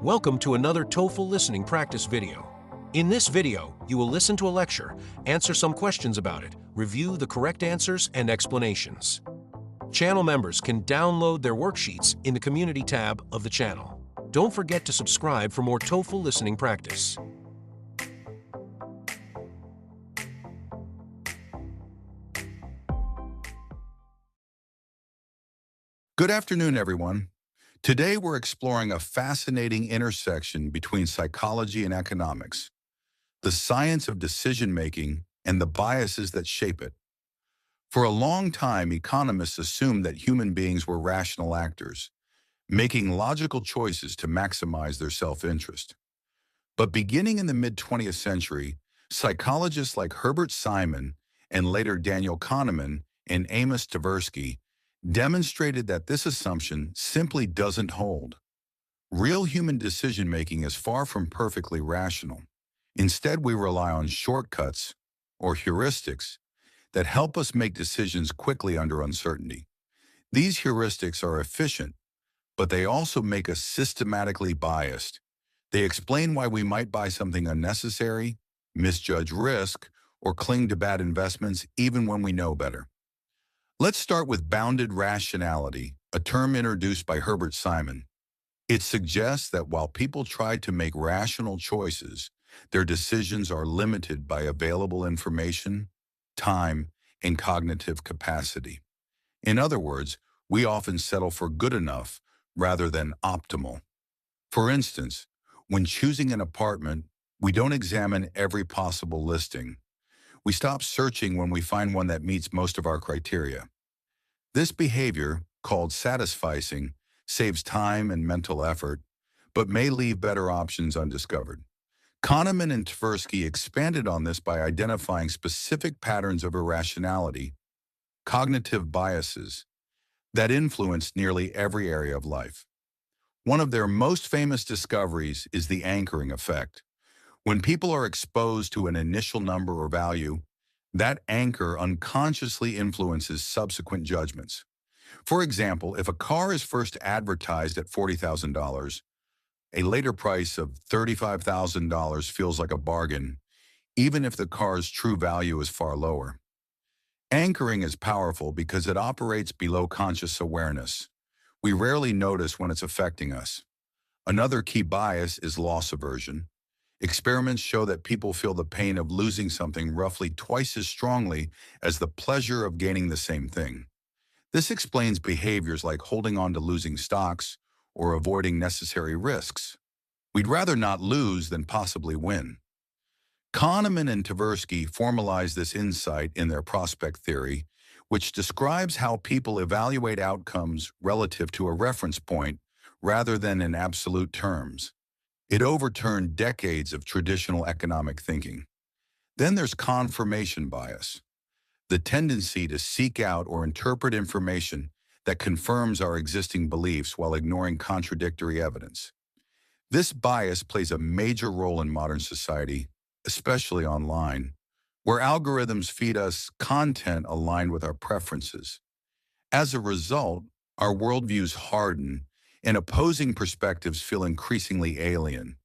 Welcome to another TOEFL Listening practice video. In this video, you will listen to a lecture, answer some questions about it, review the correct answers and explanations. Channel members can download their worksheets in the Community tab of the channel. Don't forget to subscribe for more TOEFL Listening practice. Good afternoon, everyone. Today we're exploring a fascinating intersection between psychology and economics, the science of decision-making and the biases that shape it. For a long time, economists assumed that human beings were rational actors, making logical choices to maximize their self-interest. But beginning in the mid-20th century, psychologists like Herbert Simon and later Daniel Kahneman and Amos Tversky demonstrated that this assumption simply doesn't hold. Real human decision-making is far from perfectly rational. Instead, we rely on shortcuts, or heuristics, that help us make decisions quickly under uncertainty. These heuristics are efficient, but they also make us systematically biased. They explain why we might buy something unnecessary, misjudge risk, or cling to bad investments even when we know better. Let's start with bounded rationality, a term introduced by Herbert Simon. It suggests that while people try to make rational choices, their decisions are limited by available information, time, and cognitive capacity. In other words, we often settle for good enough rather than optimal. For instance, when choosing an apartment, we don't examine every possible listing. We stop searching when we find one that meets most of our criteria. This behavior, called satisficing, saves time and mental effort, but may leave better options undiscovered. Kahneman and Tversky expanded on this by identifying specific patterns of irrationality, cognitive biases, that influence nearly every area of life. One of their most famous discoveries is the anchoring effect. When people are exposed to an initial number or value, that anchor unconsciously influences subsequent judgments. For example, if a car is first advertised at $40,000, a later price of $35,000 feels like a bargain, even if the car's true value is far lower. Anchoring is powerful because it operates below conscious awareness. We rarely notice when it's affecting us. Another key bias is loss aversion. Experiments show that people feel the pain of losing something roughly twice as strongly as the pleasure of gaining the same thing. This explains behaviors like holding on to losing stocks or avoiding necessary risks. We'd rather not lose than possibly win. Kahneman and Tversky formalize this insight in their prospect theory, which describes how people evaluate outcomes relative to a reference point rather than in absolute terms. It overturned decades of traditional economic thinking. Then there's confirmation bias, the tendency to seek out or interpret information that confirms our existing beliefs while ignoring contradictory evidence. This bias plays a major role in modern society, especially online, where algorithms feed us content aligned with our preferences. As a result, our worldviews harden and opposing perspectives feel increasingly alien.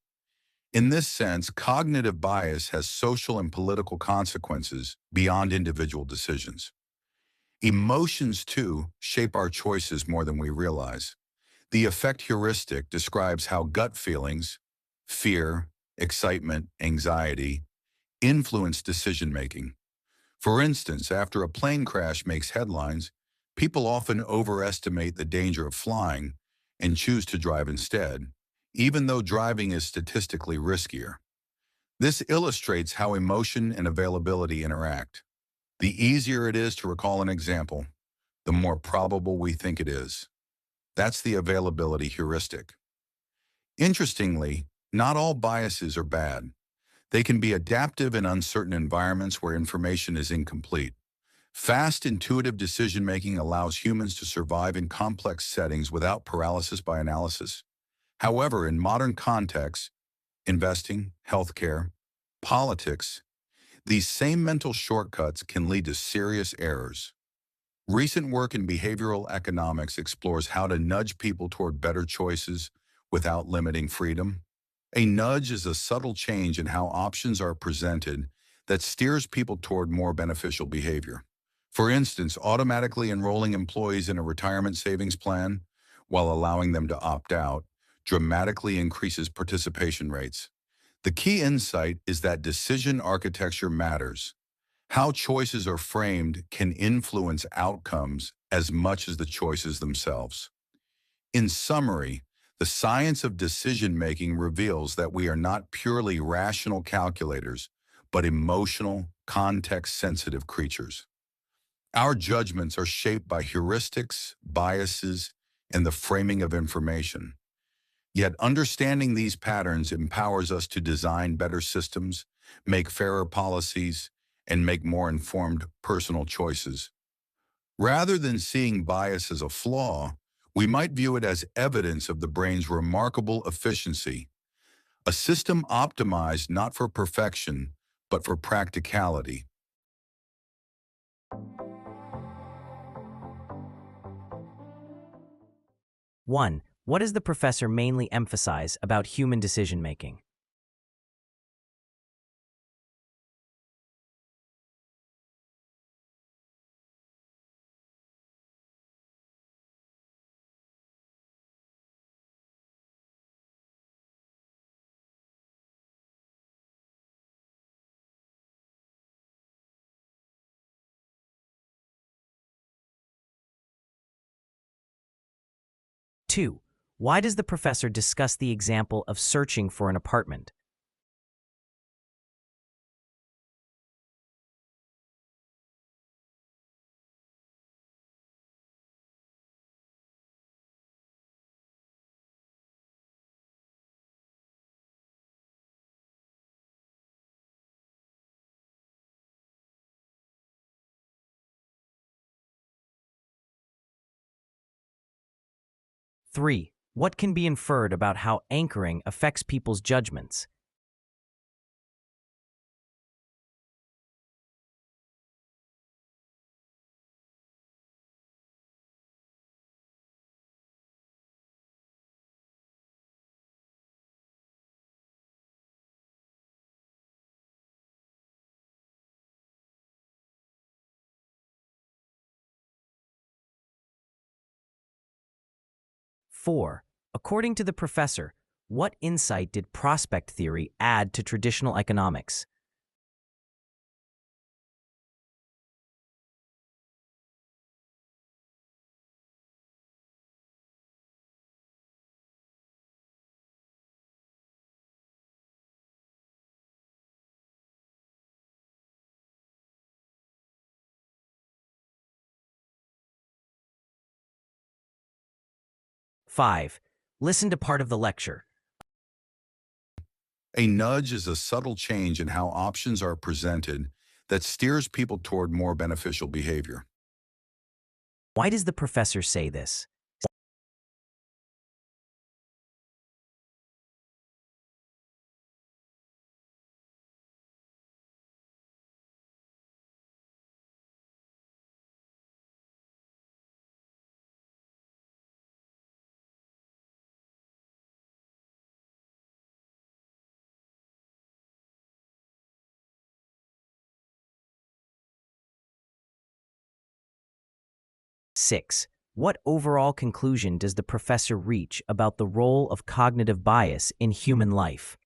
In this sense, cognitive bias has social and political consequences beyond individual decisions. Emotions, too, shape our choices more than we realize. The effect heuristic describes how gut feelings, fear, excitement, anxiety, influence decision-making. For instance, after a plane crash makes headlines, people often overestimate the danger of flying and choose to drive instead, even though driving is statistically riskier. This illustrates how emotion and availability interact. The easier it is to recall an example, the more probable we think it is. That's the availability heuristic. Interestingly, not all biases are bad. They can be adaptive in uncertain environments where information is incomplete. Fast, intuitive decision-making allows humans to survive in complex settings without paralysis by analysis. However, in modern contexts, investing, healthcare, politics, these same mental shortcuts can lead to serious errors. Recent work in behavioral economics explores how to nudge people toward better choices without limiting freedom? A nudge is a subtle change in how options are presented that steers people toward more beneficial behavior. For instance, automatically enrolling employees in a retirement savings plan while allowing them to opt out dramatically increases participation rates. The key insight is that decision architecture matters. How choices are framed can influence outcomes as much as the choices themselves. In summary, the science of decision-making reveals that we are not purely rational calculators, but emotional, context-sensitive creatures. Our judgments are shaped by heuristics, biases, and the framing of information. Yet understanding these patterns empowers us to design better systems, make fairer policies, and make more informed personal choices. Rather than seeing bias as a flaw, we might view it as evidence of the brain's remarkable efficiency, a system optimized not for perfection, but for practicality. 1. What does the professor mainly emphasize about human decision-making? 2. Why does the professor discuss the example of searching for an apartment? 3. What can be inferred about how anchoring affects people's judgments? 4. According to the professor, what insight did prospect theory add to traditional economics? 5. Listen to part of the lecture. A nudge is a subtle change in how options are presented that steers people toward more beneficial behavior. Why does the professor say this? 6. What overall conclusion does the professor reach about the role of cognitive bias in human life?